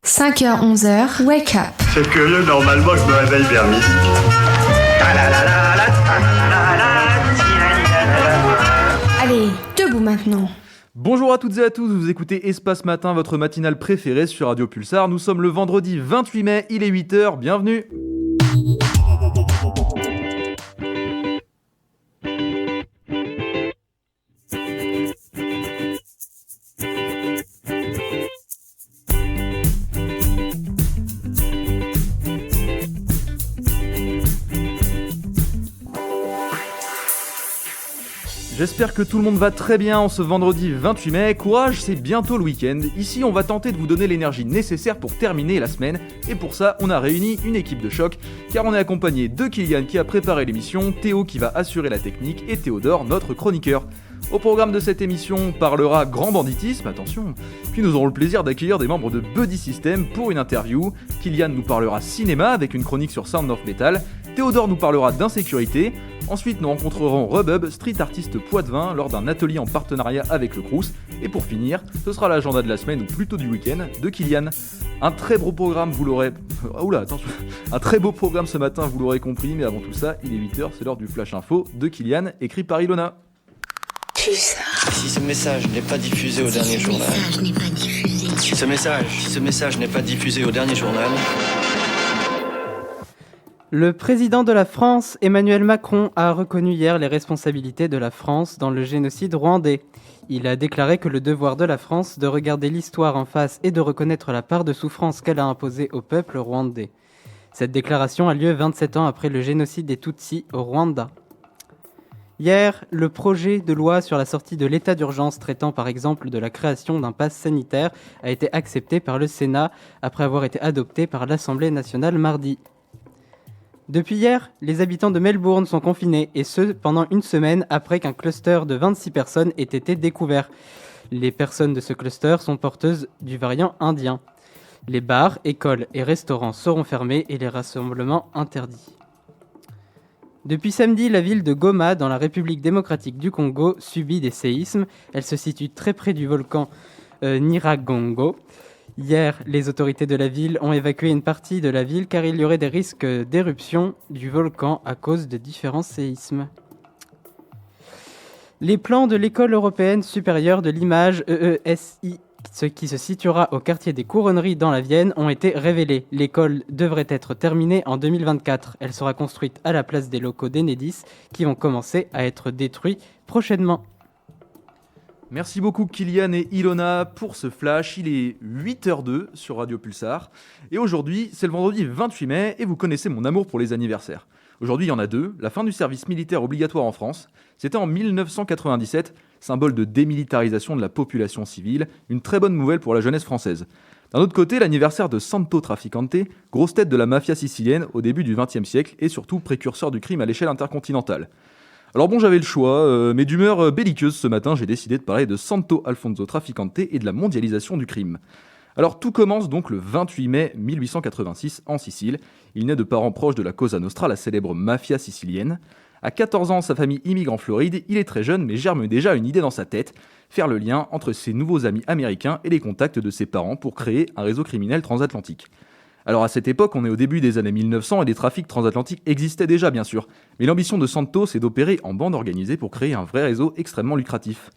5h, 11h, wake up. C'est curieux, normalement, je me réveille vers midi. Allez, debout maintenant. Bonjour à toutes et à tous, vous écoutez Espace Matin, votre matinale préférée sur Radio Pulsar. Nous sommes le vendredi 28 mai, il est 8h, bienvenue. J'espère que tout le monde va très bien en ce vendredi 28 mai. Courage, c'est bientôt le week-end. Ici, on va tenter de vous donner l'énergie nécessaire pour terminer la semaine. Et pour ça, on a réuni une équipe de choc, car on est accompagné de Kylian qui a préparé l'émission, Théo qui va assurer la technique et Théodore, notre chroniqueur. Au programme de cette émission, on parlera grand banditisme, attention. Puis nous aurons le plaisir d'accueillir des membres de Buddy System pour une interview. Kylian nous parlera cinéma avec une chronique sur Sound of Metal. Théodore nous parlera d'insécurité. Ensuite, nous rencontrerons Rebub, street artiste poitevin, lors d'un atelier en partenariat avec le Crous. Et pour finir, ce sera l'agenda de la semaine, ou plutôt du week-end, de Kylian. Un très beau programme, vous l'aurez... Oula, attention. Un très beau programme ce matin, vous l'aurez compris, mais avant tout ça, il est 8h, c'est l'heure du Flash Info de Kylian, écrit par Ilona. Si ce message n'est pas diffusé au dernier journal. Si ce message n'est pas diffusé au dernier journal. Le président de la France, Emmanuel Macron, a reconnu hier les responsabilités de la France dans le génocide rwandais. Il a déclaré que le devoir de la France de regarder l'histoire en face et de reconnaître la part de souffrance qu'elle a imposée au peuple rwandais. Cette déclaration a lieu 27 ans après le génocide des Tutsis au Rwanda. Hier, le projet de loi sur la sortie de l'état d'urgence traitant par exemple de la création d'un pass sanitaire a été accepté par le Sénat après avoir été adopté par l'Assemblée nationale mardi. Depuis hier, les habitants de Melbourne sont confinés, et ce, pendant une semaine après qu'un cluster de 26 personnes ait été découvert. Les personnes de ce cluster sont porteuses du variant indien. Les bars, écoles et restaurants seront fermés et les rassemblements interdits. Depuis samedi, la ville de Goma, dans la République démocratique du Congo, subit des séismes. Elle se situe très près du volcan Nyiragongo. Hier, les autorités de la ville ont évacué une partie de la ville car il y aurait des risques d'éruption du volcan à cause de différents séismes. Les plans de l'École européenne supérieure de l'image EESI, qui se situera au quartier des Couronneries dans la Vienne, ont été révélés. L'école devrait être terminée en 2024. Elle sera construite à la place des locaux d'Enedis qui vont commencer à être détruits prochainement. Merci beaucoup Kylian et Ilona pour ce flash, il est 8h02 sur Radio Pulsar et aujourd'hui c'est le vendredi 28 mai et vous connaissez mon amour pour les anniversaires. Aujourd'hui il y en a deux, la fin du service militaire obligatoire en France, c'était en 1997, symbole de démilitarisation de la population civile, une très bonne nouvelle pour la jeunesse française. D'un autre côté, l'anniversaire de Santo Trafficante, grosse tête de la mafia sicilienne au début du XXe siècle et surtout précurseur du crime à l'échelle intercontinentale. Alors bon, j'avais le choix, mais d'humeur belliqueuse ce matin, j'ai décidé de parler de Santo Alfonso Trafficante et de la mondialisation du crime. Alors tout commence donc le 28 mai 1886 en Sicile. Il naît de parents proches de la Cosa Nostra, la célèbre mafia sicilienne. À 14 ans, sa famille immigre en Floride, il est très jeune mais germe déjà une idée dans sa tête, faire le lien entre ses nouveaux amis américains et les contacts de ses parents pour créer un réseau criminel transatlantique. Alors à cette époque, on est au début des années 1900 et des trafics transatlantiques existaient déjà bien sûr, mais l'ambition de Santo c'est d'opérer en bande organisée pour créer un vrai réseau extrêmement lucratif.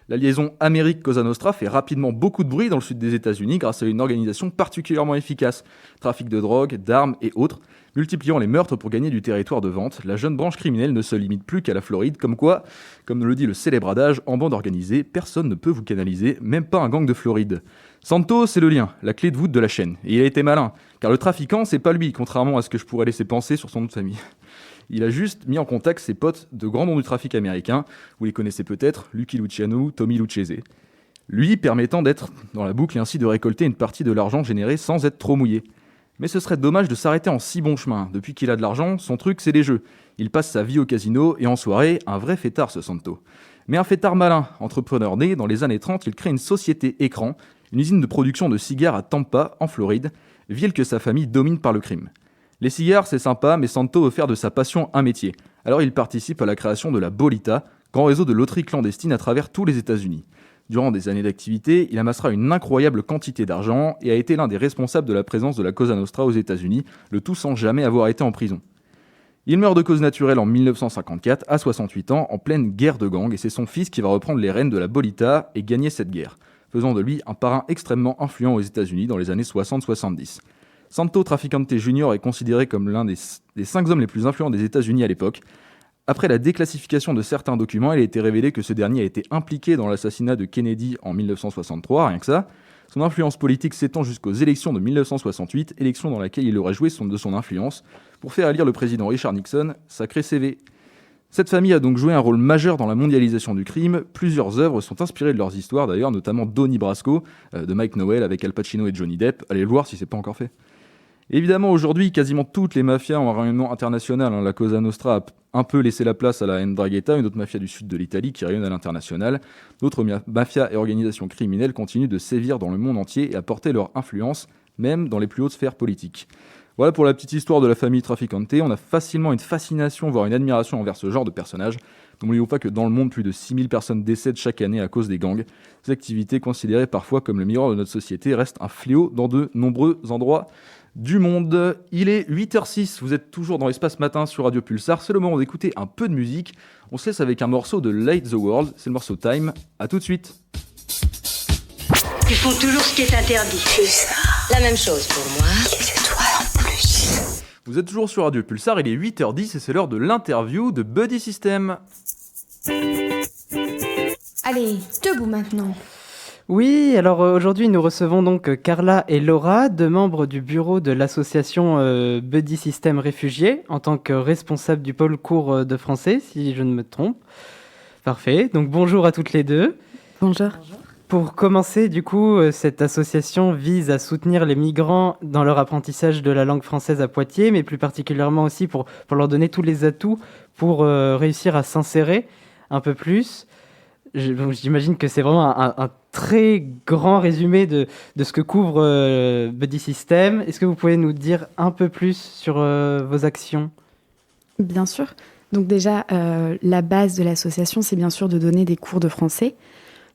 La liaison Amérique-Cosa Nostra fait rapidement beaucoup de bruit dans le sud des États-Unis grâce à une organisation particulièrement efficace. Trafic de drogue, d'armes et autres, multipliant les meurtres pour gagner du territoire de vente, la jeune branche criminelle ne se limite plus qu'à la Floride, comme quoi, comme le dit le célèbre adage, en bande organisée, personne ne peut vous canaliser, même pas un gang de Floride. Santo, c'est le lien, la clé de voûte de la chaîne. Et il a été malin, car le trafiquant, c'est pas lui, contrairement à ce que je pourrais laisser penser sur son nom de famille. Il a juste mis en contact ses potes de grands noms du trafic américain, vous les connaissez peut-être, Lucky Luciano, Tommy Lucchese. Lui permettant d'être dans la boucle et ainsi de récolter une partie de l'argent généré sans être trop mouillé. Mais ce serait dommage de s'arrêter en si bon chemin. Depuis qu'il a de l'argent, son truc c'est les jeux. Il passe sa vie au casino et en soirée, un vrai fêtard ce Santo. Mais un fêtard malin, entrepreneur né, dans les années 30, il crée une société écran, une usine de production de cigares à Tampa, en Floride, ville que sa famille domine par le crime. Les cigares, c'est sympa, mais Santo veut faire de sa passion un métier. Alors il participe à la création de la Bolita, grand réseau de loterie clandestine à travers tous les États-Unis. Durant des années d'activité, il amassera une incroyable quantité d'argent et a été l'un des responsables de la présence de la Cosa Nostra aux États-Unis, le tout sans jamais avoir été en prison. Il meurt de cause naturelle en 1954, à 68 ans, en pleine guerre de gang, et c'est son fils qui va reprendre les rênes de la Bolita et gagner cette guerre, faisant de lui un parrain extrêmement influent aux États-Unis dans les années 60-70. Santo Traficante Jr. est considéré comme l'un des 5 hommes les plus influents des États-Unis à l'époque. Après la déclassification de certains documents, il a été révélé que ce dernier a été impliqué dans l'assassinat de Kennedy en 1963, rien que ça. Son influence politique s'étend jusqu'aux élections de 1968, élection dans laquelle il aurait joué de son influence pour faire élire le président Richard Nixon, sacré CV. Cette famille a donc joué un rôle majeur dans la mondialisation du crime. Plusieurs œuvres sont inspirées de leurs histoires d'ailleurs, notamment Donnie Brasco, de Mike Nowell avec Al Pacino et Johnny Depp. Allez le voir si c'est pas encore fait. Évidemment, aujourd'hui, quasiment toutes les mafias ont un rayonnement international. La Cosa Nostra a un peu laissé la place à la 'Ndrangheta, une autre mafia du sud de l'Italie qui rayonne à l'international. D'autres mafias et organisations criminelles continuent de sévir dans le monde entier et à porter leur influence, même dans les plus hautes sphères politiques. Voilà pour la petite histoire de la famille Traficante. On a facilement une fascination, voire une admiration envers ce genre de personnages. N'oublions pas que dans le monde, plus de 6000 personnes décèdent chaque année à cause des gangs. Ces activités, considérées parfois comme le miroir de notre société, restent un fléau dans de nombreux endroits du monde. Il est 8h06, vous êtes toujours dans l'Espace Matin sur Radio Pulsar. C'est le moment d'écouter un peu de musique. On se laisse avec un morceau de Light the World, c'est le morceau Time. À tout de suite. Ils font toujours ce qui est interdit. Pulsar. La même chose pour moi. C'est toi en plus. Vous êtes toujours sur Radio Pulsar, il est 8h10 et c'est l'heure de l'interview de Buddy System. Allez, debout maintenant. Oui, alors aujourd'hui nous recevons donc Carla et Laura, deux membres du bureau de l'association Buddy System Réfugiés, en tant que responsables du pôle cours de français, si je ne me trompe. Parfait, donc bonjour à toutes les deux. Bonjour. Pour commencer, du coup, cette association vise à soutenir les migrants dans leur apprentissage de la langue française à Poitiers, mais plus particulièrement aussi pour leur donner tous les atouts pour réussir à s'insérer un peu plus. J'imagine que c'est vraiment un très grand résumé de ce que couvre Buddy System. Est-ce que vous pouvez nous dire un peu plus sur vos actions ? Bien sûr. Donc déjà, la base de l'association, c'est bien sûr de donner des cours de français,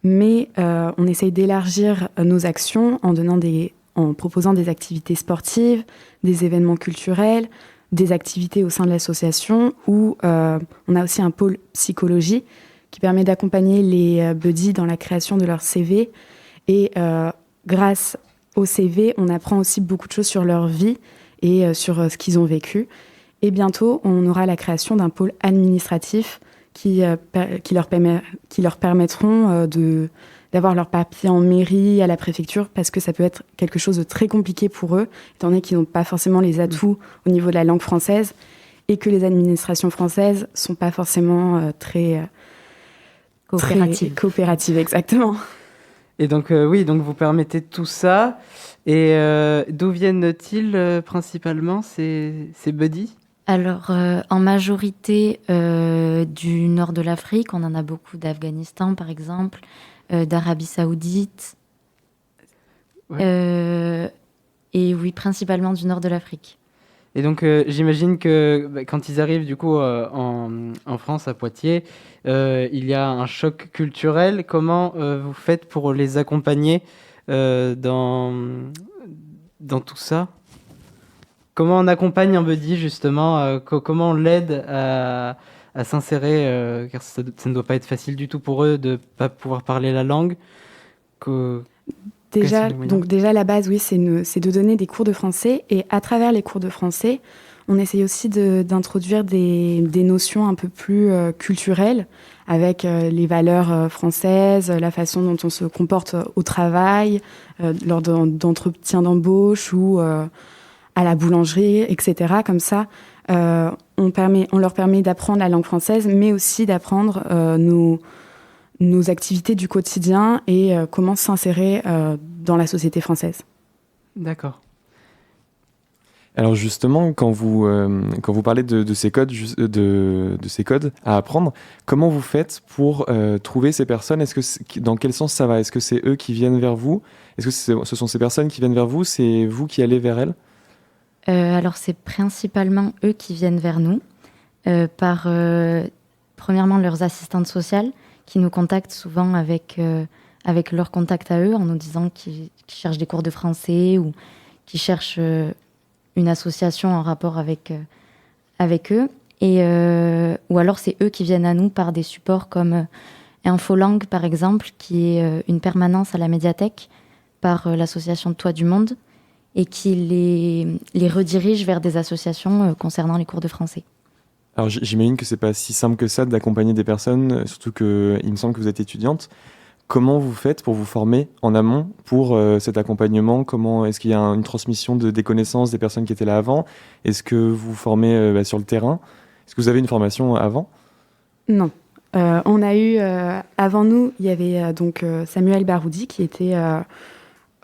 mais on essaye d'élargir nos actions en proposant des activités sportives, des événements culturels, des activités au sein de l'association, où on a aussi un pôle psychologie qui permet d'accompagner les buddies dans la création de leur CV. Et grâce au CV, on apprend aussi beaucoup de choses sur leur vie et sur ce qu'ils ont vécu. Et bientôt, on aura la création d'un pôle administratif qui leur permettront d'avoir leur papier en mairie, à la préfecture, parce que ça peut être quelque chose de très compliqué pour eux, étant donné qu'ils n'ont pas forcément les atouts au niveau de la langue française et que les administrations françaises ne sont pas forcément très coopératives, exactement. Et donc, oui, donc vous permettez tout ça. Et d'où viennent-ils principalement ces buddies ? Alors, en majorité du nord de l'Afrique, on en a beaucoup d'Afghanistan, par exemple, d'Arabie Saoudite. Ouais. Et oui, principalement du nord de l'Afrique. Et donc, j'imagine que quand ils arrivent du coup en France, à Poitiers, il y a un choc culturel. Comment vous faites pour les accompagner dans tout ça ? Comment on accompagne un buddy, justement comment on l'aide à s'insérer car ça ne doit pas être facile du tout pour eux de ne pas pouvoir parler la langue. Déjà, la base, oui, c'est de donner des cours de français. Et à travers les cours de français, on essaye aussi d'introduire des notions un peu plus culturelles, avec les valeurs françaises, la façon dont on se comporte au travail, lors d'entretiens d'embauche ou à la boulangerie, etc. Comme ça, on leur permet d'apprendre la langue française, mais aussi d'apprendre nos activités du quotidien et comment s'insérer dans la société française. D'accord. Alors justement, quand vous parlez de ces codes, de ces codes à apprendre, comment vous faites pour trouver ces personnes ? Dans quel sens ça va ? Est-ce que c'est eux qui viennent vers vous ? Est-ce que ce sont ces personnes qui viennent vers vous ? C'est vous qui allez vers elles ? Alors, c'est principalement eux qui viennent vers nous, par, premièrement, leurs assistantes sociales, qui nous contactent souvent avec avec leurs contacts à eux en nous disant qu'ils cherchent des cours de français ou qu'ils cherchent une association en rapport avec eux. Ou alors c'est eux qui viennent à nous par des supports comme Infolangue par exemple, qui est une permanence à la médiathèque par l'association Toit du Monde et qui les redirige vers des associations concernant les cours de français. Alors j'imagine que c'est pas si simple que ça d'accompagner des personnes, surtout qu'il me semble que vous êtes étudiante. Comment vous faites pour vous former en amont pour cet accompagnement ? Est-ce qu'il y a une transmission des connaissances des personnes qui étaient là avant ? Est-ce que vous vous formez sur le terrain ? Est-ce que vous avez une formation avant ? Non. On a eu, avant nous, il y avait donc Samuel Baroudi qui était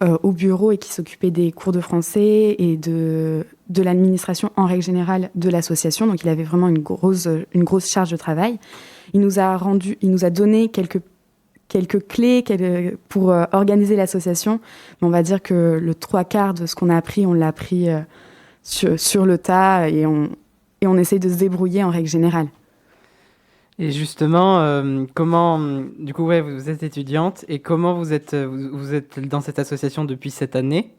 au bureau et qui s'occupait des cours de français et de l'administration en règle générale de l'association. Donc il avait vraiment une grosse charge de travail. Il nous a donné quelques clés pour organiser l'association. Mais on va dire que le 3/4 de ce qu'on a appris, on l'a appris sur le tas et on essaye de se débrouiller en règle générale. Et justement, comment, du coup, vous êtes étudiante et comment vous êtes dans cette association depuis cette année,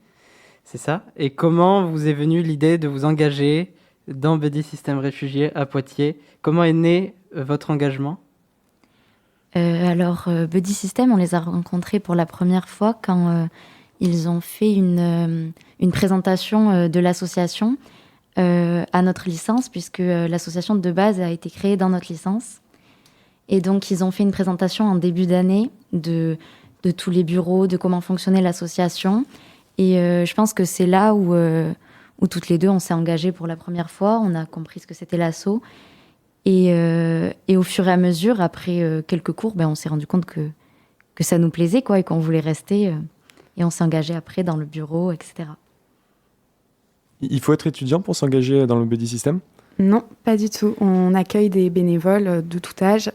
c'est ça ? Et comment vous est venue l'idée de vous engager dans Buddy System Réfugiés à Poitiers ? Comment est né votre engagement ? Alors, Buddy System, on les a rencontrés pour la première fois quand ils ont fait une présentation de l'association à notre licence, puisque l'association de base a été créée dans notre licence. Et donc, ils ont fait une présentation en début d'année de tous les bureaux, de comment fonctionnait l'association. Et je pense que c'est là où toutes les deux, on s'est engagées pour la première fois. On a compris ce que c'était l'asso. Et au fur et à mesure, après quelques cours, on s'est rendu compte que ça nous plaisait, quoi, et qu'on voulait rester. Et on s'est engagé après dans le bureau, etc. Il faut être étudiant pour s'engager dans le Buddy System ? Non, pas du tout. On accueille des bénévoles de tout âge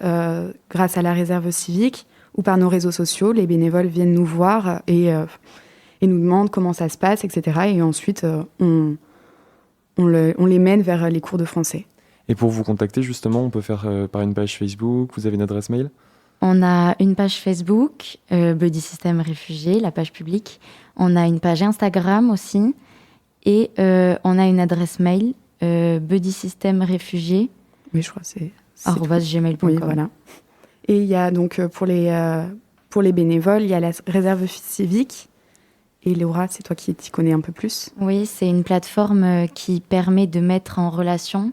grâce à la réserve civique ou par nos réseaux sociaux. Les bénévoles viennent nous voir et nous demandent comment ça se passe, etc. Et ensuite, on les mène vers les cours de français. Et pour vous contacter, justement, on peut faire par une page Facebook. Vous avez une adresse mail ? On a une page Facebook, Buddy System Réfugiés, la page publique. On a une page Instagram aussi. Et on a une adresse mail, Buddy System Réfugiés. Oui, je crois que c'est @gmail.com. Oui, voilà. Et il y a donc pour les bénévoles, il y a la réserve civique. Et Laura, c'est toi qui t'y connais un peu plus. Oui, c'est une plateforme qui permet de mettre en relation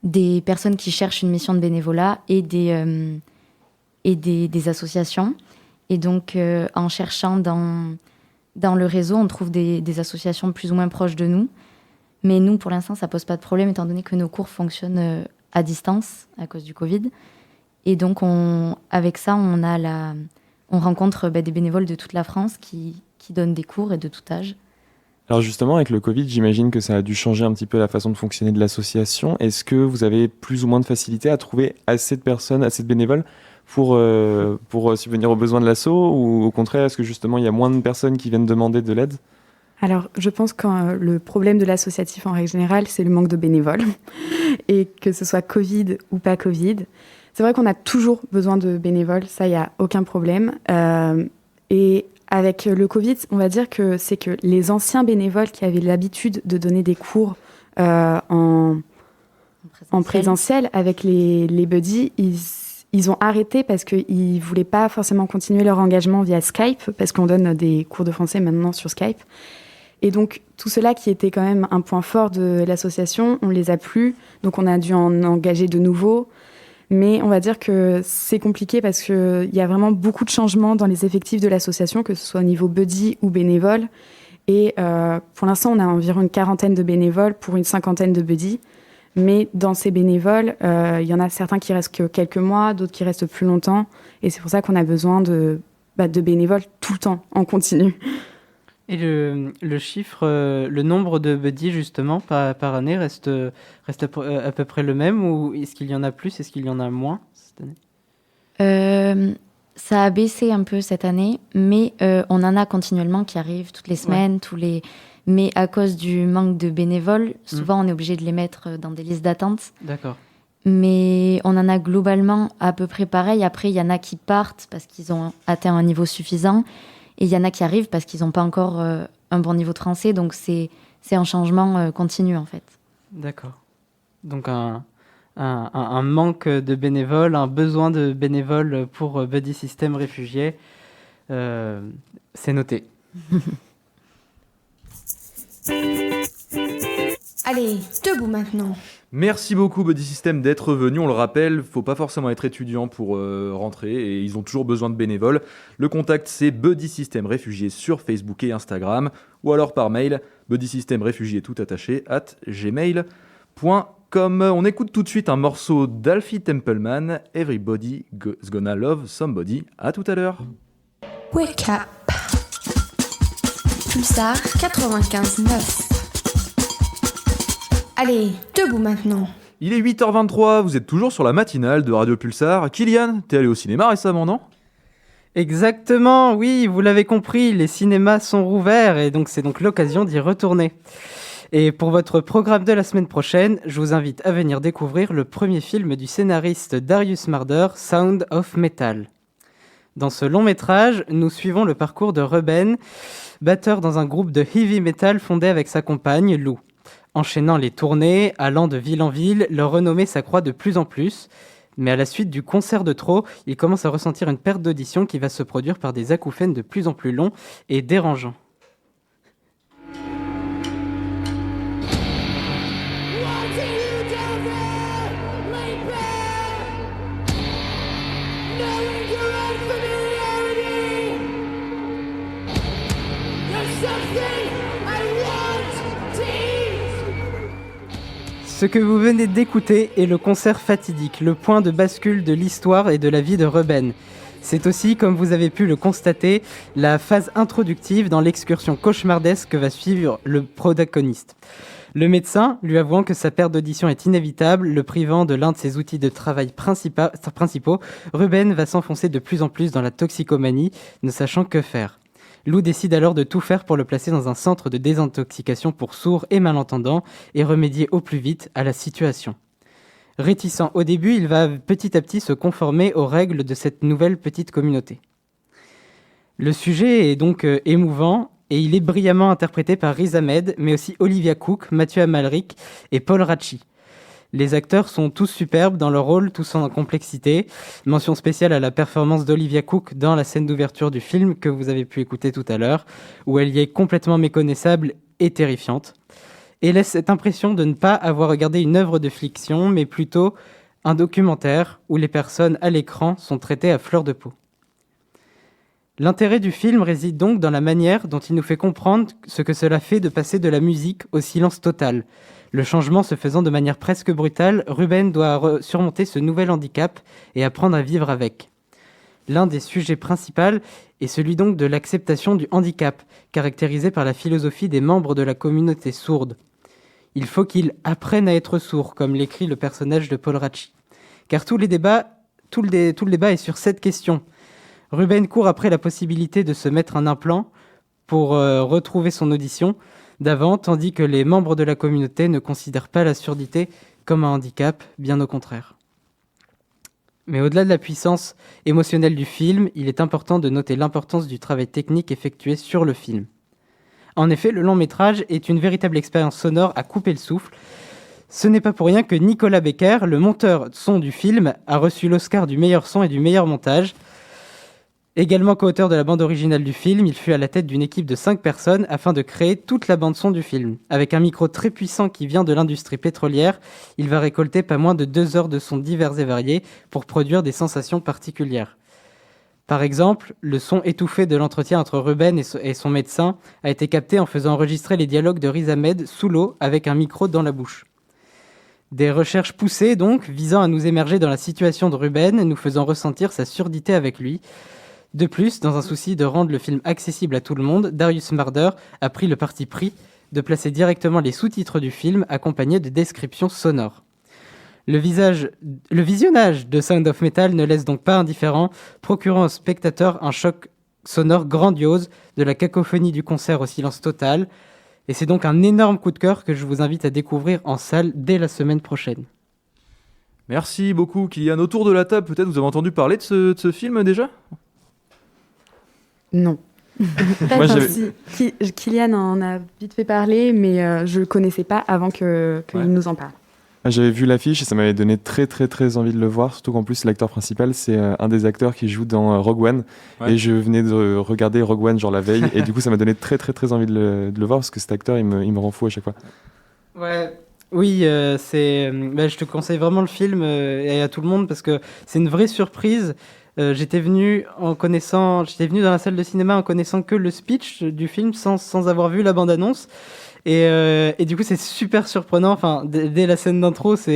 des personnes qui cherchent une mission de bénévolat et des associations. Et donc, en cherchant dans le réseau, on trouve des associations plus ou moins proches de nous. Mais nous, pour l'instant, ça pose pas de problème, étant donné que nos cours fonctionnent à distance à cause du Covid. Et donc, avec ça, on rencontre des bénévoles de toute la France qui donnent des cours et de tout âge. Alors justement, avec le Covid, j'imagine que ça a dû changer un petit peu la façon de fonctionner de l'association. Est-ce que vous avez plus ou moins de facilité à trouver assez de personnes, assez de bénévoles pour subvenir aux besoins de l'asso, ou au contraire, est-ce que justement il y a moins de personnes qui viennent demander de l'aide ? Alors, je pense que le problème de l'associatif en règle générale, c'est le manque de bénévoles. Et que ce soit Covid ou pas Covid. C'est vrai qu'on a toujours besoin de bénévoles, ça, il n'y a aucun problème. Et avec le Covid, on va dire que c'est que les anciens bénévoles qui avaient l'habitude de donner des cours en présentiel avec les buddies, ils ont arrêté parce qu'ils ne voulaient pas forcément continuer leur engagement via Skype, parce qu'on donne des cours de français maintenant sur Skype. Et donc, tout cela qui était quand même un point fort de l'association, on ne les a plus. Donc, on a dû en engager de nouveaux. Mais on va dire que c'est compliqué parce qu'il y a vraiment beaucoup de changements dans les effectifs de l'association, que ce soit au niveau buddy ou bénévole. Et pour l'instant, on a environ une 40aine de bénévoles pour une 50aine de buddy. Mais dans ces bénévoles, il y en a certains qui restent que quelques mois, d'autres qui restent plus longtemps. Et c'est pour ça qu'on a besoin de bénévoles tout le temps, en continu. Et le chiffre, le nombre de buddies, justement, par année reste à peu près le même, ou est-ce qu'il y en a plus, est-ce qu'il y en a moins cette année ? Ça a baissé un peu cette année, mais on en a continuellement qui arrivent toutes les semaines, mais à cause du manque de bénévoles, souvent on est obligé de les mettre dans des listes d'attente. D'accord. Mais on en a globalement à peu près pareil. Après, il y en a qui partent parce qu'ils ont atteint un niveau suffisant. Et il y en a qui arrivent parce qu'ils n'ont pas encore un bon niveau de français. Donc, c'est un changement continu, en fait. D'accord. Donc, un manque de bénévoles, un besoin de bénévoles pour Buddy System Réfugiés. C'est noté. Allez, debout maintenant. Merci beaucoup Buddy System d'être venu. On le rappelle, faut pas forcément être étudiant pour rentrer et ils ont toujours besoin de bénévoles. Le contact c'est Buddy System Réfugiés sur Facebook et Instagram ou alors par mail buddysystemrefugiés tout attaché @gmail.com. On écoute tout de suite un morceau d'Alfie Templeman, Everybody's Gonna Love Somebody. À tout à l'heure. Wake up. Pulsar 95.9. Allez, debout maintenant. Il est 8h23, vous êtes toujours sur la matinale de Radio Pulsar. Kylian, t'es allé au cinéma récemment, non ? Exactement, oui, vous l'avez compris, les cinémas sont rouverts et donc c'est donc l'occasion d'y retourner. Et pour votre programme de la semaine prochaine, je vous invite à venir découvrir le premier film du scénariste Darius Marder, Sound of Metal. Dans ce long métrage, nous suivons le parcours de Ruben, batteur dans un groupe de heavy metal fondé avec sa compagne Lou. Enchaînant les tournées, allant de ville en ville, leur renommée s'accroît de plus en plus. Mais à la suite du concert de trop, il commence à ressentir une perte d'audition qui va se produire par des acouphènes de plus en plus longs et dérangeants. Ce que vous venez d'écouter est le concert fatidique, le point de bascule de l'histoire et de la vie de Ruben. C'est aussi, comme vous avez pu le constater, la phase introductive dans l'excursion cauchemardesque que va suivre le protagoniste. Le médecin, lui avouant que sa perte d'audition est inévitable, le privant de l'un de ses outils de travail principaux, Ruben va s'enfoncer de plus en plus dans la toxicomanie, ne sachant que faire. Lou décide alors de tout faire pour le placer dans un centre de désintoxication pour sourds et malentendants et remédier au plus vite à la situation. Réticent au début, il va petit à petit se conformer aux règles de cette nouvelle petite communauté. Le sujet est donc émouvant et il est brillamment interprété par Riz Ahmed, mais aussi Olivia Cook, Mathieu Amalric et Paul Ratchi. Les acteurs sont tous superbes dans leur rôle, tous en complexité. Mention spéciale à la performance d'Olivia Cook dans la scène d'ouverture du film que vous avez pu écouter tout à l'heure, où elle y est complètement méconnaissable et terrifiante, et laisse cette impression de ne pas avoir regardé une œuvre de fiction, mais plutôt un documentaire où les personnes à l'écran sont traitées à fleur de peau. L'intérêt du film réside donc dans la manière dont il nous fait comprendre ce que cela fait de passer de la musique au silence total. Le changement se faisant de manière presque brutale, Ruben doit surmonter ce nouvel handicap et apprendre à vivre avec. L'un des sujets principaux est celui donc de l'acceptation du handicap, caractérisé par la philosophie des membres de la communauté sourde. Il faut qu'il apprenne à être sourd, comme l'écrit le personnage de Paul Ratchi. Car tout le débat est sur cette question. Ruben court après la possibilité de se mettre un implant pour retrouver son audition d'avant, tandis que les membres de la communauté ne considèrent pas la surdité comme un handicap, bien au contraire. Mais au-delà de la puissance émotionnelle du film, il est important de noter l'importance du travail technique effectué sur le film. En effet, le long-métrage est une véritable expérience sonore à couper le souffle. Ce n'est pas pour rien que Nicolas Becker, le monteur son du film, a reçu l'Oscar du meilleur son et du meilleur montage. Également co-auteur de la bande originale du film, il fut à la tête d'une équipe de 5 personnes afin de créer toute la bande-son du film. Avec un micro très puissant qui vient de l'industrie pétrolière, il va récolter pas moins de 2 heures de sons divers et variés pour produire des sensations particulières. Par exemple, le son étouffé de l'entretien entre Ruben et son médecin a été capté en faisant enregistrer les dialogues de Riz Ahmed sous l'eau avec un micro dans la bouche. Des recherches poussées donc, visant à nous émerger dans la situation de Ruben, nous faisant ressentir sa surdité avec lui. De plus, dans un souci de rendre le film accessible à tout le monde, Darius Marder a pris le parti pris de placer directement les sous-titres du film accompagnés de descriptions sonores. Le visionnage de Sound of Metal ne laisse donc pas indifférent, procurant au spectateur un choc sonore grandiose, de la cacophonie du concert au silence total, et c'est donc un énorme coup de cœur que je vous invite à découvrir en salle dès la semaine prochaine. Merci beaucoup, Kylian. Autour de la table, peut-être vous avez entendu parler de ce film déjà ? Non. Moi, Kylian en a vite fait parler, mais je le connaissais pas avant qu'il nous en parle. J'avais vu l'affiche et ça m'avait donné très très très envie de le voir, surtout qu'en plus l'acteur principal c'est un des acteurs qui joue dans Rogue One, et je venais de regarder Rogue One genre la veille et du coup ça m'a donné très très très envie de le voir parce que cet acteur il me rend fou à chaque fois. Ouais. Oui, je te conseille vraiment le film et à tout le monde parce que c'est une vraie surprise. J'étais venu dans la salle de cinéma en connaissant que le speech du film sans avoir vu la bande-annonce. Et du coup, c'est super surprenant. Enfin, dès la scène d'intro, ça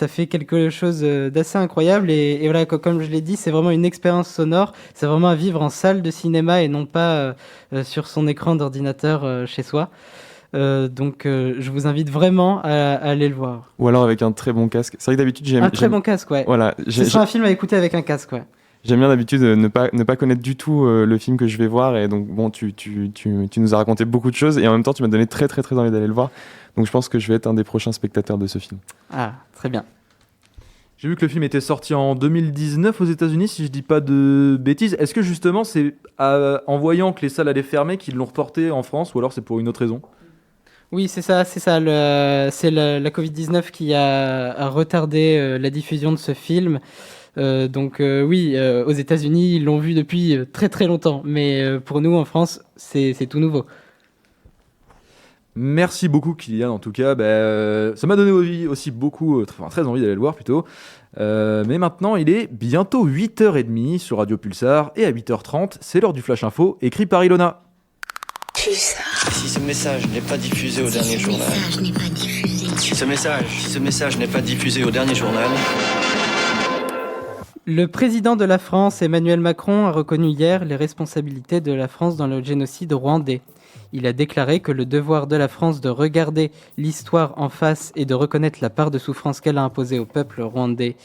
fait quelque chose d'assez incroyable. Et voilà, comme je l'ai dit, c'est vraiment une expérience sonore. C'est vraiment à vivre en salle de cinéma et non pas sur son écran d'ordinateur chez soi. Donc, je vous invite vraiment à aller le voir. Ou alors avec un très bon casque. C'est vrai que d'habitude, j'aime... Un très bon casque, ouais. Voilà, Ce sera un film à écouter avec un casque, ouais. J'aime bien d'habitude ne pas connaître du tout le film que je vais voir, et donc bon, tu nous as raconté beaucoup de choses et en même temps tu m'as donné très très très envie d'aller le voir, donc je pense que je vais être un des prochains spectateurs de ce film. Ah, très bien. J'ai vu que le film était sorti en 2019 aux États-Unis, si je dis pas de bêtises. Est-ce que justement c'est en voyant que les salles allaient fermer qu'ils l'ont reporté en France, ou alors c'est pour une autre raison ? Oui, c'est ça. C'est la Covid-19 qui a retardé la diffusion de ce film. Oui, aux États-Unis, ils l'ont vu depuis très très longtemps, mais pour nous en France, c'est tout nouveau. Merci beaucoup, Kylian. En tout cas, ça m'a donné aussi beaucoup, très envie d'aller le voir plutôt. Mais maintenant, il est bientôt 8h30 sur Radio Pulsar, et à 8h30, c'est l'heure du Flash Info, écrit par Ilona. Pulsar. Si ce message n'est pas diffusé au dernier journal. Si ce message n'est pas diffusé au dernier journal. Le président de la France, Emmanuel Macron, a reconnu hier les responsabilités de la France dans le génocide rwandais. Il a déclaré que le devoir de la France de regarder l'histoire en face et de reconnaître la part de souffrance qu'elle a imposée au peuple rwandais.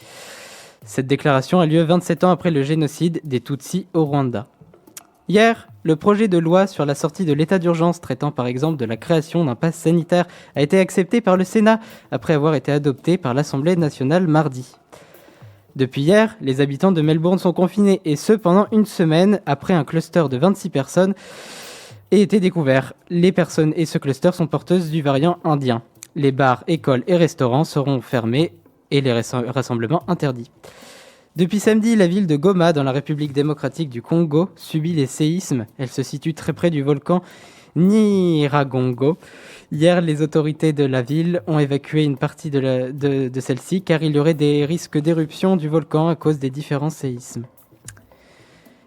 Cette déclaration a lieu 27 ans après le génocide des Tutsis au Rwanda. Hier, le projet de loi sur la sortie de l'état d'urgence traitant par exemple de la création d'un pass sanitaire a été accepté par le Sénat après avoir été adopté par l'Assemblée nationale mardi. Depuis hier, les habitants de Melbourne sont confinés, et ce pendant une semaine après un cluster de 26 personnes ait été découvert. Les personnes et ce cluster sont porteuses du variant indien. Les bars, écoles et restaurants seront fermés et les rassemblements interdits. Depuis samedi, la ville de Goma, dans la République démocratique du Congo, subit les séismes. Elle se situe très près du volcan Nyiragongo. Hier, les autorités de la ville ont évacué une partie de celle-ci car il y aurait des risques d'éruption du volcan à cause des différents séismes.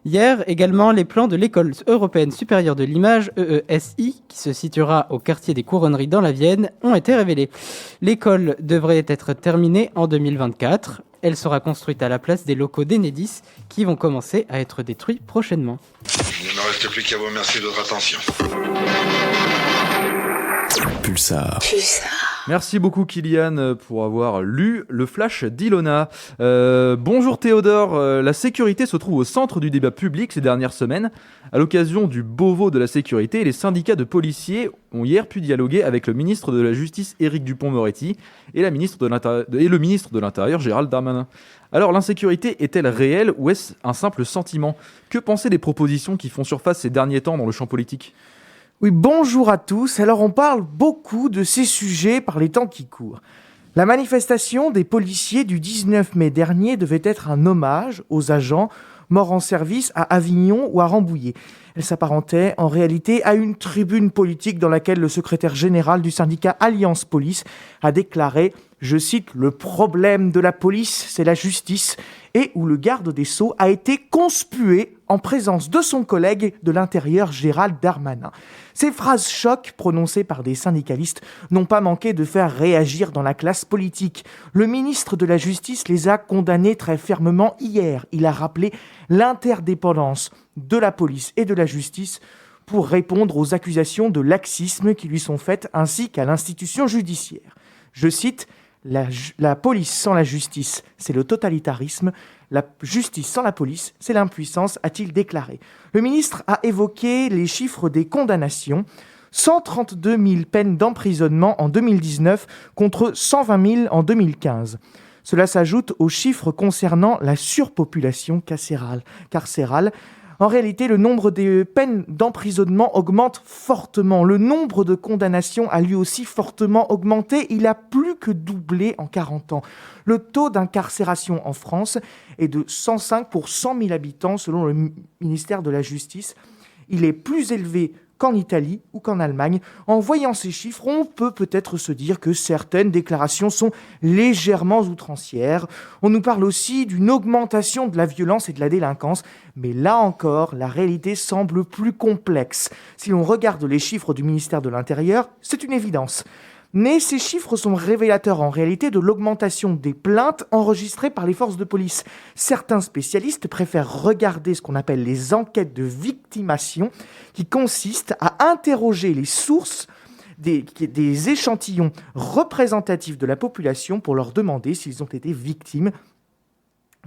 Hier, également, les plans de l'École européenne supérieure de l'image, EESI, qui se situera au quartier des Couronneries dans la Vienne, ont été révélés. L'école devrait être terminée en 2024. Elle sera construite à la place des locaux d'Enedis qui vont commencer à être détruits prochainement. Il ne me reste plus qu'à vous remercier de votre attention. Pulsar. Merci beaucoup, Kylian, pour avoir lu le flash d'Ilona. Bonjour Théodore, la sécurité se trouve au centre du débat public ces dernières semaines. À l'occasion du Beauvau de la sécurité, les syndicats de policiers ont hier pu dialoguer avec le ministre de la Justice Éric Dupond-Moretti et le ministre de l'Intérieur Gérald Darmanin. Alors, l'insécurité est-elle réelle ou est-ce un simple sentiment ? Que penser des propositions qui font surface ces derniers temps dans le champ politique ? Oui, bonjour à tous. Alors, on parle beaucoup de ces sujets par les temps qui courent. La manifestation des policiers du 19 mai dernier devait être un hommage aux agents morts en service à Avignon ou à Rambouillet. Elle s'apparentait en réalité à une tribune politique dans laquelle le secrétaire général du syndicat Alliance Police a déclaré, je cite, « Le problème de la police, c'est la justice » et où le garde des Sceaux a été conspué en présence de son collègue de l'Intérieur Gérald Darmanin. Ces phrases chocs prononcées par des syndicalistes n'ont pas manqué de faire réagir dans la classe politique. Le ministre de la Justice les a condamnés très fermement hier. Il a rappelé l'interdépendance de la police et de la justice pour répondre aux accusations de laxisme qui lui sont faites ainsi qu'à l'institution judiciaire. Je cite, la police sans la justice, c'est le totalitarisme. La justice sans la police, c'est l'impuissance, a-t-il déclaré. Le ministre a évoqué les chiffres des condamnations. 132 000 peines d'emprisonnement en 2019 contre 120 000 en 2015. Cela s'ajoute aux chiffres concernant la surpopulation carcérale. En réalité, le nombre des peines d'emprisonnement augmente fortement. Le nombre de condamnations a lui aussi fortement augmenté. Il a plus que doublé en 40 ans. Le taux d'incarcération en France est de 105 pour 100 000 habitants selon le ministère de la Justice. Il est plus élevé qu'en Italie ou qu'en Allemagne. En voyant ces chiffres, on peut peut-être se dire que certaines déclarations sont légèrement outrancières. On nous parle aussi d'une augmentation de la violence et de la délinquance, mais là encore, la réalité semble plus complexe. Si l'on regarde les chiffres du ministère de l'Intérieur, c'est une évidence. Mais ces chiffres sont révélateurs en réalité de l'augmentation des plaintes enregistrées par les forces de police. Certains spécialistes préfèrent regarder ce qu'on appelle les enquêtes de victimation, qui consistent à interroger les sources des échantillons représentatifs de la population pour leur demander s'ils ont été victimes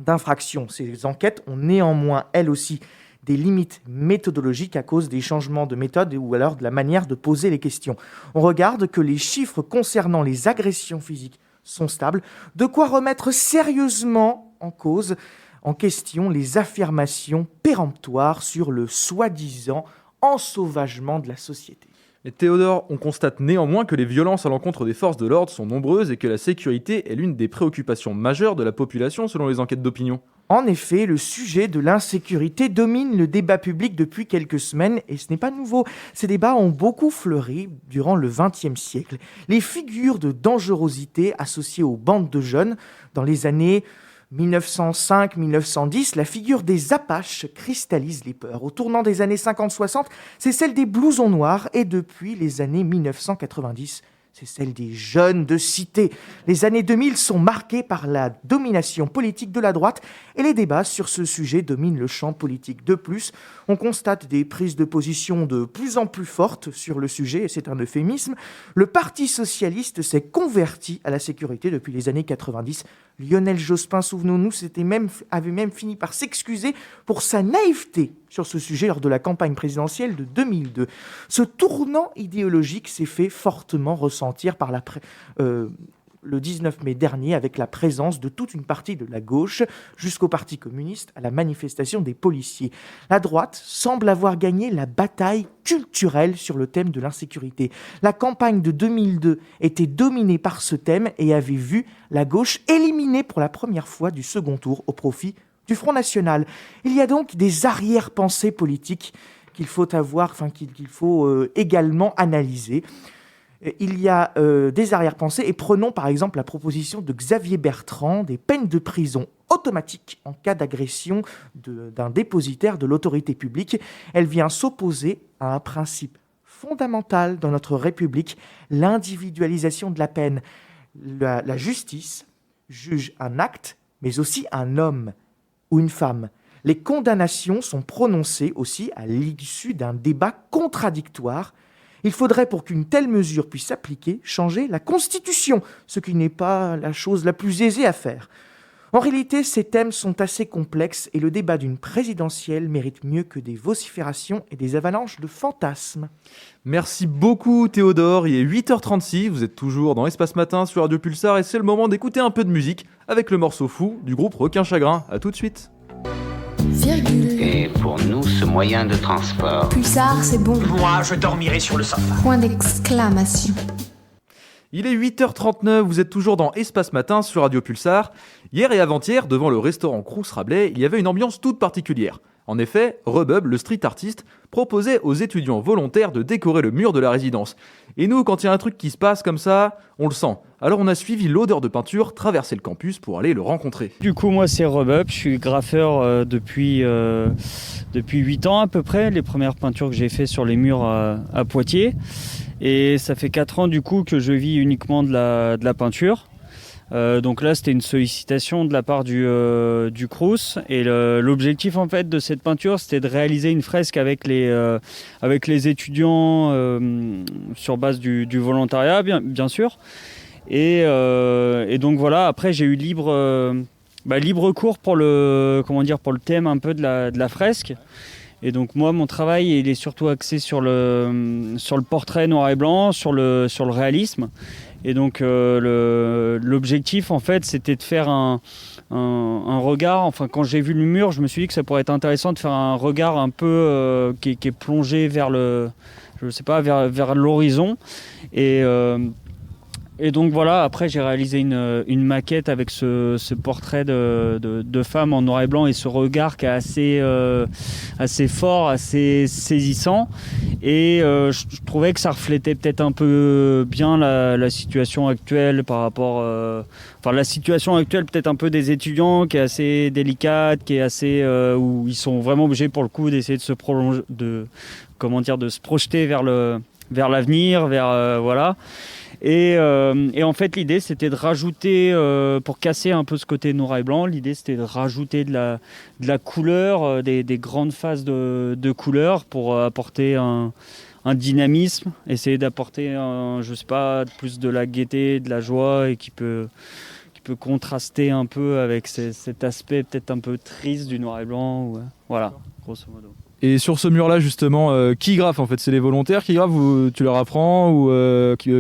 d'infractions. Ces enquêtes ont néanmoins, elles aussi, des limites méthodologiques à cause des changements de méthode ou alors de la manière de poser les questions. On regarde que les chiffres concernant les agressions physiques sont stables, de quoi remettre sérieusement en question les affirmations péremptoires sur le soi-disant ensauvagement de la société. Et Théodore, on constate néanmoins que les violences à l'encontre des forces de l'ordre sont nombreuses et que la sécurité est l'une des préoccupations majeures de la population selon les enquêtes d'opinion. En effet, le sujet de l'insécurité domine le débat public depuis quelques semaines et ce n'est pas nouveau. Ces débats ont beaucoup fleuri durant le XXe siècle. Les figures de dangerosité associées aux bandes de jeunes dans les années 1905-1910, la figure des Apaches cristallise les peurs. Au tournant des années 50-60, c'est celle des blousons noirs et depuis les années 1990, c'est celle des jeunes de cité. Les années 2000 sont marquées par la domination politique de la droite et les débats sur ce sujet dominent le champ politique. De plus, on constate des prises de position de plus en plus fortes sur le sujet, et c'est un euphémisme. Le Parti socialiste s'est converti à la sécurité depuis les années 90. Lionel Jospin, souvenons-nous, avait même fini par s'excuser pour sa naïveté sur ce sujet lors de la campagne présidentielle de 2002. Ce tournant idéologique s'est fait fortement ressentir par le 19 mai dernier avec la présence de toute une partie de la gauche jusqu'au Parti communiste à la manifestation des policiers. La droite semble avoir gagné la bataille culturelle sur le thème de l'insécurité. La campagne de 2002 était dominée par ce thème et avait vu la gauche éliminée pour la première fois du second tour au profit du Front National. Il y a donc des arrière-pensées politiques qu'il faut également analyser. Il y a des arrière-pensées et prenons par exemple la proposition de Xavier Bertrand des peines de prison automatiques en cas d'agression d'un dépositaire de l'autorité publique. Elle vient s'opposer à un principe fondamental dans notre République, l'individualisation de la peine. La justice juge un acte, mais aussi un homme ou une femme. Les condamnations sont prononcées aussi à l'issue d'un débat contradictoire. Il faudrait, pour qu'une telle mesure puisse s'appliquer, changer la Constitution, ce qui n'est pas la chose la plus aisée à faire. En réalité, ces thèmes sont assez complexes et le débat d'une présidentielle mérite mieux que des vociférations et des avalanches de fantasmes. Merci beaucoup Théodore, il est 8h36, vous êtes toujours dans Espace Matin sur Radio Pulsar et c'est le moment d'écouter un peu de musique avec le morceau fou du groupe Requin Chagrin. A tout de suite. Virgule. Et pour nous, ce moyen de transport. Pulsar, c'est bon. Moi, je dormirai sur le sofa. Point d'exclamation. Il est 8h39, vous êtes toujours dans Espace Matin sur Radio Pulsar. Hier et avant-hier, devant le restaurant Crous Rabelais, il y avait une ambiance toute particulière. En effet, Rebub, le street artiste, proposait aux étudiants volontaires de décorer le mur de la résidence. Et nous, quand il y a un truc qui se passe comme ça, on le sent. Alors on a suivi l'odeur de peinture, traversé le campus pour aller le rencontrer. Du coup, moi c'est Rebub, je suis graffeur depuis 8 ans à peu près. Les premières peintures que j'ai fait sur les murs à Poitiers. Et ça fait 4 ans du coup que je vis uniquement de la peinture. Donc là c'était une sollicitation de la part du Crous et l'objectif en fait de cette peinture c'était de réaliser une fresque avec les étudiants sur base du volontariat bien sûr et donc voilà après j'ai eu libre cours pour le thème un peu de la fresque. Et donc moi, mon travail, il est surtout axé sur le portrait noir et blanc, sur le réalisme. Et donc l'objectif en fait c'était de faire un regard, enfin quand j'ai vu le mur je me suis dit que ça pourrait être intéressant de faire un regard un peu qui est plongé vers vers l'horizon et donc voilà, après j'ai réalisé une maquette avec ce portrait de femme en noir et blanc et ce regard qui est assez fort, assez saisissant. Et je trouvais que ça reflétait peut-être un peu bien la situation actuelle par rapport... la situation actuelle peut-être un peu des étudiants qui est assez délicate, qui est assez... où ils sont vraiment obligés pour le coup d'essayer de se prolonger, de se projeter vers l'avenir, voilà. Et en fait, l'idée, c'était de rajouter, pour casser un peu ce côté noir et blanc, l'idée, c'était de rajouter de la couleur, des grandes phases de couleurs pour apporter un dynamisme, essayer d'apporter, plus de la gaieté, de la joie et qui peut contraster un peu avec cet aspect peut-être un peu triste du noir et blanc. Voilà, grosso modo. Et sur ce mur-là, justement, qui graffe en fait? C'est les volontaires qui graffent ou tu leur apprends ou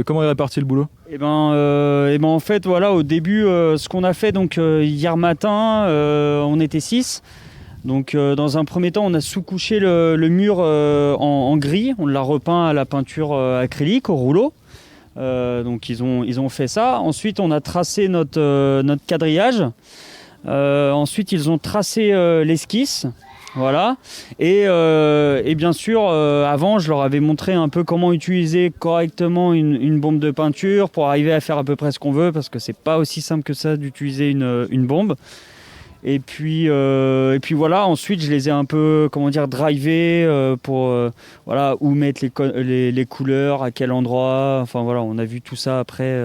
comment est réparti le boulot? En fait, voilà, au début, ce qu'on a fait donc hier matin, on était 6. Donc, dans un premier temps, on a sous-couché le mur en gris. On l'a repeint à la peinture acrylique au rouleau. Donc, ils ont fait ça. Ensuite, on a tracé notre quadrillage. Ensuite, ils ont tracé l'esquisse. Voilà, et bien sûr, avant, je leur avais montré un peu comment utiliser correctement une bombe de peinture pour arriver à faire à peu près ce qu'on veut, parce que c'est pas aussi simple que ça d'utiliser une bombe. Et puis voilà, ensuite, je les ai un peu, drivés pour où mettre les couleurs, à quel endroit. Enfin voilà, on a vu tout ça après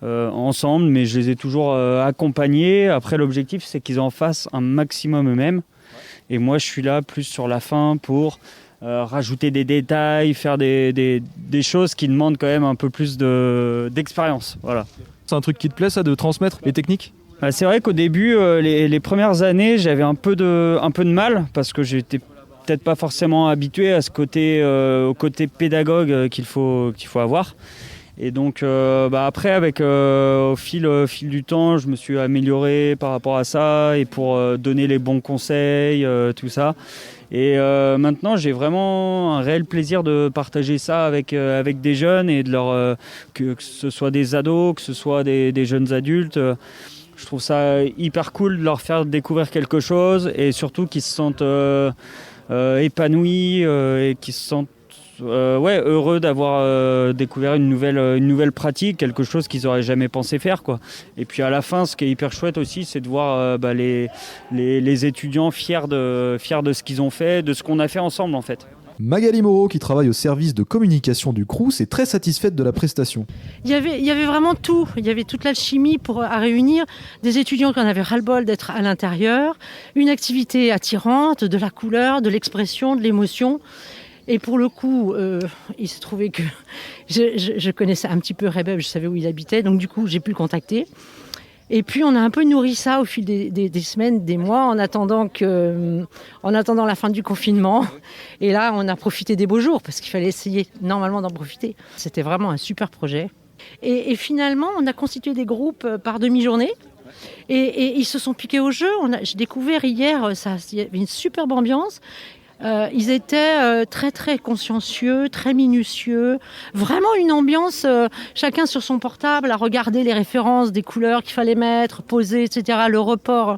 ensemble, mais je les ai toujours accompagnés. Après, l'objectif, c'est qu'ils en fassent un maximum eux-mêmes. Et moi, je suis là plus sur la fin pour rajouter des détails, faire des choses qui demandent quand même un peu plus d'expérience. Voilà. C'est un truc qui te plaît, ça, de transmettre les techniques? C'est vrai qu'au début, les premières années, j'avais un peu de mal parce que j'étais peut-être pas forcément habitué à ce côté, au côté pédagogue qu'il faut avoir. Et donc après, avec au fil du temps, je me suis amélioré par rapport à ça et pour donner les bons conseils, tout ça. Et maintenant, j'ai vraiment un réel plaisir de partager ça avec des jeunes et de leur que ce soit des ados, que ce soit des jeunes adultes. Je trouve ça hyper cool de leur faire découvrir quelque chose et surtout qu'ils se sentent épanouis et qu'ils se sentent heureux d'avoir découvert une nouvelle pratique, quelque chose qu'ils n'auraient jamais pensé faire, quoi. Et puis à la fin, ce qui est hyper chouette aussi, c'est de voir les étudiants fiers de ce qu'ils ont fait, de ce qu'on a fait ensemble en fait. Magali Moreau, qui travaille au service de communication du Crous, est très satisfaite de la prestation. Il y avait vraiment tout. Il y avait toute l'alchimie à réunir des étudiants qui en avaient ras-le-bol d'être à l'intérieur, une activité attirante, de la couleur, de l'expression, de l'émotion. Et pour le coup, il s'est trouvé que je connaissais un petit peu Rebeb, je savais où il habitait, donc du coup, j'ai pu le contacter. Et puis, on a un peu nourri ça au fil des semaines, des mois, en attendant la fin du confinement. Et là, on a profité des beaux jours, parce qu'il fallait essayer normalement d'en profiter. C'était vraiment un super projet. Et finalement, on a constitué des groupes par demi-journée. Et ils se sont piqués au jeu. J'ai découvert hier, il y avait une superbe ambiance. Ils étaient très très consciencieux, très minutieux, vraiment une ambiance, chacun sur son portable, à regarder les références des couleurs qu'il fallait mettre, poser, etc. Le report,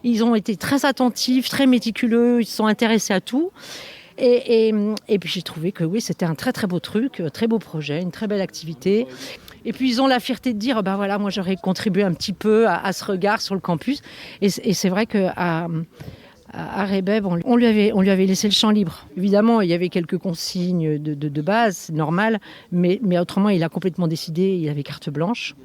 ils ont été très attentifs, très méticuleux, ils se sont intéressés à tout. Et puis j'ai trouvé que oui, c'était un très très beau truc, très beau projet, une très belle activité. Et puis ils ont la fierté de dire, moi j'aurais contribué un petit peu à ce regard sur le campus. Et c'est vrai qu'à Rebeb, on lui avait laissé le champ libre. Évidemment, il y avait quelques consignes de base, normal, mais autrement, il a complètement décidé, il avait carte blanche.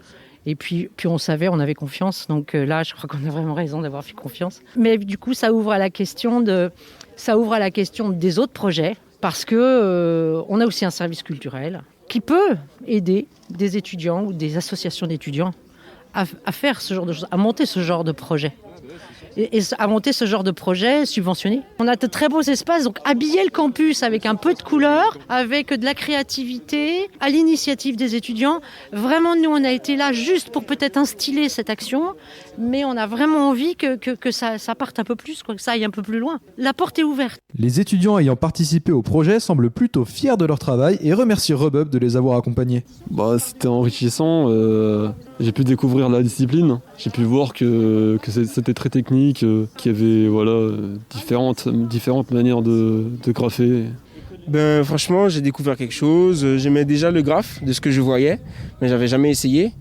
Et puis on savait, on avait confiance. Donc là, je crois qu'on a vraiment raison d'avoir fait confiance. Mais du coup, ça ouvre à la question des autres projets, parce que on a aussi un service culturel qui peut aider des étudiants ou des associations d'étudiants à faire ce genre de choses, à monter ce genre de projet. et à monter ce genre de projet subventionné. On a de très beaux espaces, donc habiller le campus avec un peu de couleur, avec de la créativité, à l'initiative des étudiants. Vraiment, nous, on a été là juste pour peut-être instiller cette action, mais on a vraiment envie que ça parte un peu plus, que ça aille un peu plus loin. La porte est ouverte. Les étudiants ayant participé au projet semblent plutôt fiers de leur travail et remercient Rebub de les avoir accompagnés. C'était enrichissant, j'ai pu découvrir la discipline, j'ai pu voir que c'était très technique, qu'il y avait différentes manières de grapher. Franchement, j'ai découvert quelque chose, j'aimais déjà le graphe de ce que je voyais, mais j'avais jamais essayé.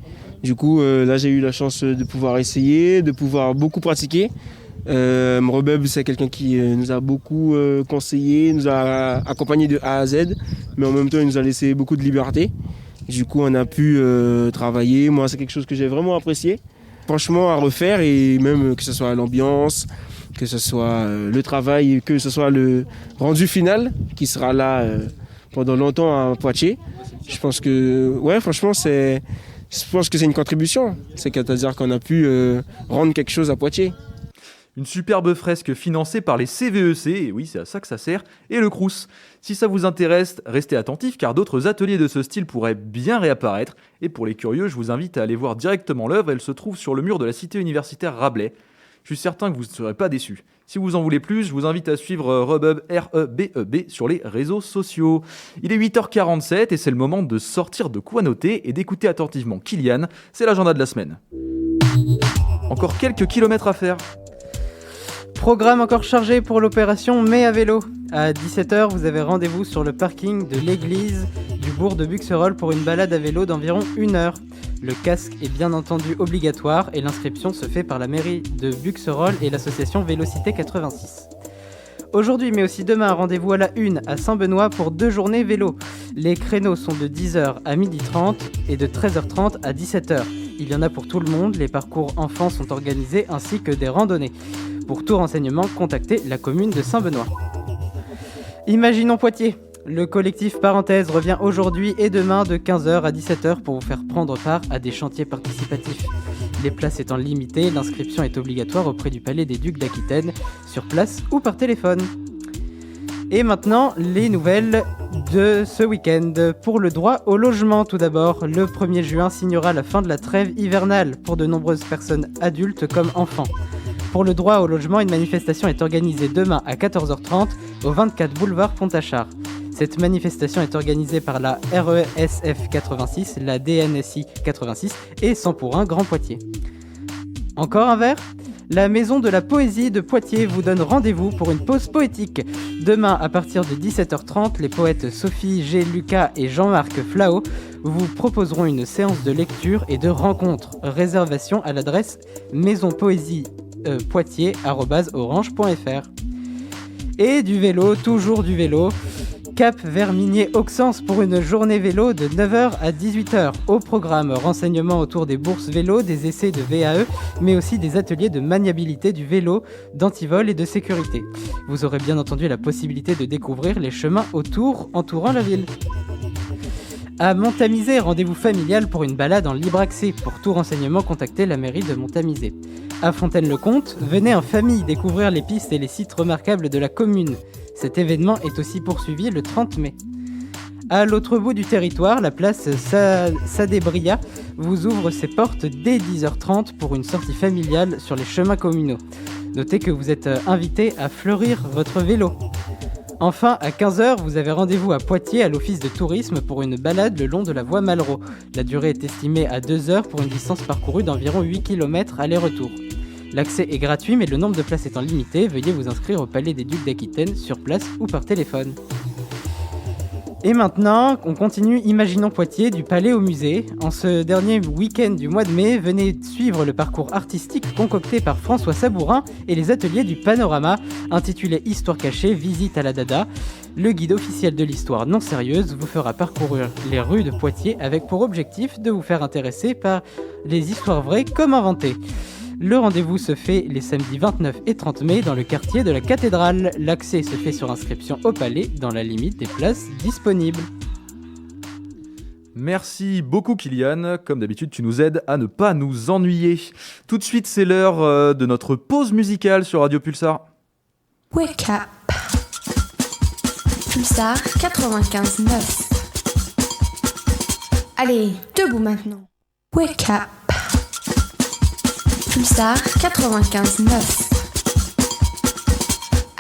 Du coup, là j'ai eu la chance de pouvoir essayer, de pouvoir beaucoup pratiquer. Rebub, c'est quelqu'un qui nous a beaucoup conseillé, nous a accompagnés de A à Z, mais en même temps il nous a laissé beaucoup de liberté. Du coup on a pu travailler, moi c'est quelque chose que j'ai vraiment apprécié. Franchement à refaire, et même que ce soit l'ambiance, que ce soit le travail, que ce soit le rendu final qui sera là pendant longtemps à Poitiers. Je pense que franchement je pense que c'est une contribution, c'est-à-dire qu'on a pu rendre quelque chose à Poitiers. Une superbe fresque financée par les CVEC, et oui, c'est à ça que ça sert, et le Crous. Si ça vous intéresse, restez attentifs car d'autres ateliers de ce style pourraient bien réapparaître. Et pour les curieux, je vous invite à aller voir directement l'œuvre, elle se trouve sur le mur de la cité universitaire Rabelais. Je suis certain que vous ne serez pas déçus. Si vous en voulez plus, je vous invite à suivre Rebub, R-E-B-E-B, sur les réseaux sociaux. Il est 8h47 et c'est le moment de sortir de quoi noter et d'écouter attentivement Kylian. C'est l'agenda de la semaine. Encore quelques kilomètres à faire. Programme encore chargé pour l'opération Mais à vélo. À 17h, vous avez rendez-vous sur le parking de l'église du bourg de Buxerolles pour une balade à vélo d'environ 1 heure. Le casque est bien entendu obligatoire et l'inscription se fait par la mairie de Buxerolles et l'association Vélocité 86. Aujourd'hui, mais aussi demain, rendez-vous à la 1 à Saint-Benoît pour 2 journées vélo. Les créneaux sont de 10h à 12h30 et de 13h30 à 17h. Il y en a pour tout le monde, les parcours enfants sont organisés ainsi que des randonnées. Pour tout renseignement, contactez la commune de Saint-Benoît. Imaginons Poitiers. Le collectif Parenthèse revient aujourd'hui et demain de 15h à 17h pour vous faire prendre part à des chantiers participatifs. Les places étant limitées, l'inscription est obligatoire auprès du Palais des Ducs d'Aquitaine, sur place ou par téléphone. Et maintenant, les nouvelles de ce week-end. Pour le droit au logement, tout d'abord, le 1er juin signera la fin de la trêve hivernale pour de nombreuses personnes adultes comme enfants. Pour le droit au logement, une manifestation est organisée demain à 14h30 au 24 boulevard Pontachard. Cette manifestation est organisée par la RESF 86, la DNSI 86 et 100 pour 1 Grand Poitiers. Encore un verre ? La Maison de la Poésie de Poitiers vous donne rendez-vous pour une pause poétique. Demain, à partir de 17h30, les poètes Sophie G. Lucas et Jean-Marc Flao vous proposeront une séance de lecture et de rencontre. Réservation à l'adresse maisonpoésie-poitiers@orange.fr. Et du vélo, toujours du vélo. Cap vers Migné-Auxances pour une journée vélo de 9h à 18h. Au programme, renseignements autour des bourses vélo, des essais de VAE, mais aussi des ateliers de maniabilité du vélo, d'antivol et de sécurité. Vous aurez bien entendu la possibilité de découvrir les chemins entourant la ville. À Montamisé, rendez-vous familial pour une balade en libre accès. Pour tout renseignement, contactez la mairie de Montamisé. À Fontaine-le-Comte, venez en famille découvrir les pistes et les sites remarquables de la commune. Cet événement est aussi poursuivi le 30 mai. À l'autre bout du territoire, la place Sadébria vous ouvre ses portes dès 10h30 pour une sortie familiale sur les chemins communaux. Notez que vous êtes invité à fleurir votre vélo. Enfin, à 15h, vous avez rendez-vous à Poitiers à l'office de tourisme pour une balade le long de la voie Malraux. La durée est estimée à 2 heures pour une distance parcourue d'environ 8 km aller-retour. L'accès est gratuit mais le nombre de places étant limité, veuillez vous inscrire au Palais des Ducs d'Aquitaine sur place ou par téléphone. Et maintenant, on continue Imaginons Poitiers du Palais au musée. En ce dernier week-end du mois de mai, venez suivre le parcours artistique concocté par François Sabourin et les ateliers du Panorama, intitulé Histoire cachée, visite à la Dada. Le guide officiel de l'histoire non sérieuse vous fera parcourir les rues de Poitiers avec pour objectif de vous faire intéresser par les histoires vraies comme inventées. Le rendez-vous se fait les samedis 29 et 30 mai dans le quartier de la Cathédrale. L'accès se fait sur inscription au palais dans la limite des places disponibles. Merci beaucoup Kylian, comme d'habitude tu nous aides à ne pas nous ennuyer. Tout de suite c'est l'heure de notre pause musicale sur Radio Pulsar. Wake up. Pulsar 95.9. Allez, debout maintenant. Wake up. Pulsar 95.9.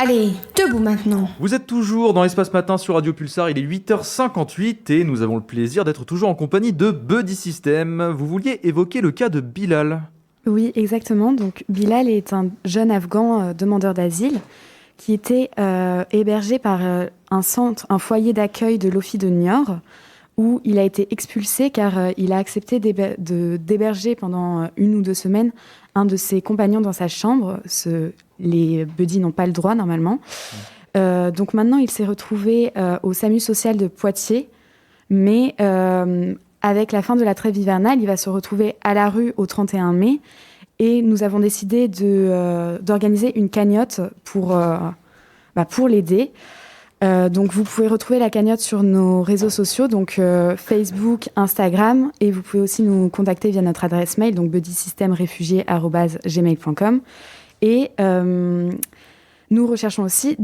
Allez, debout maintenant. Vous êtes toujours dans l'Espace Matin sur Radio Pulsar, il est 8h58 et nous avons le plaisir d'être toujours en compagnie de Buddy System. Vous vouliez évoquer le cas de Bilal. Oui, exactement. Donc, Bilal est un jeune Afghan demandeur d'asile qui était hébergé par un foyer d'accueil de l'Office de Niort, où il a été expulsé car il a accepté d'héberger pendant 1 ou 2 semaines un de ses compagnons dans sa chambre. Les buddies n'ont pas le droit normalement. Donc maintenant, il s'est retrouvé au SAMU social de Poitiers, mais avec la fin de la trêve hivernale, il va se retrouver à la rue au 31 mai. Et nous avons décidé d'organiser une cagnotte pour l'aider. Donc vous pouvez retrouver la cagnotte sur nos réseaux sociaux, donc Facebook, Instagram, et vous pouvez aussi nous contacter via notre adresse mail, donc buddysystemrefugié@gmail.com. Et nous recherchons aussi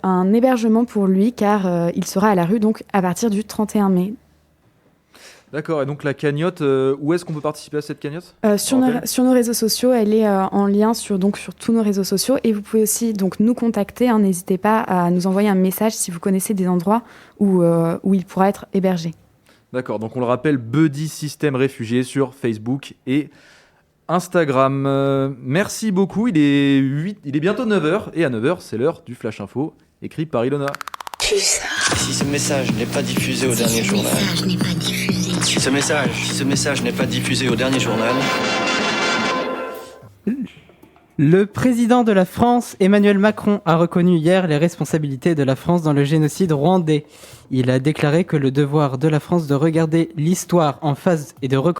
un hébergement pour lui, car il sera à la rue donc à partir du 31 mai. D'accord, et donc la cagnotte, où est-ce qu'on peut participer à cette cagnotte sur nos réseaux sociaux, elle est en lien sur tous nos réseaux sociaux, et vous pouvez aussi donc nous contacter, n'hésitez pas à nous envoyer un message si vous connaissez des endroits où il pourra être hébergé. D'accord, donc on le rappelle, Buddy System Réfugié sur Facebook et Instagram. Merci beaucoup, il est bientôt 9h, et à 9h c'est l'heure du Flash Info, écrit par Ilona. Si ce message n'est pas diffusé au dernier journal. Si ce message n'est pas diffusé au dernier journal. Le président de la France, Emmanuel Macron, a reconnu hier les responsabilités de la France dans le génocide rwandais. Il a déclaré que le devoir de la France de regarder l'histoire en face et de reconnaître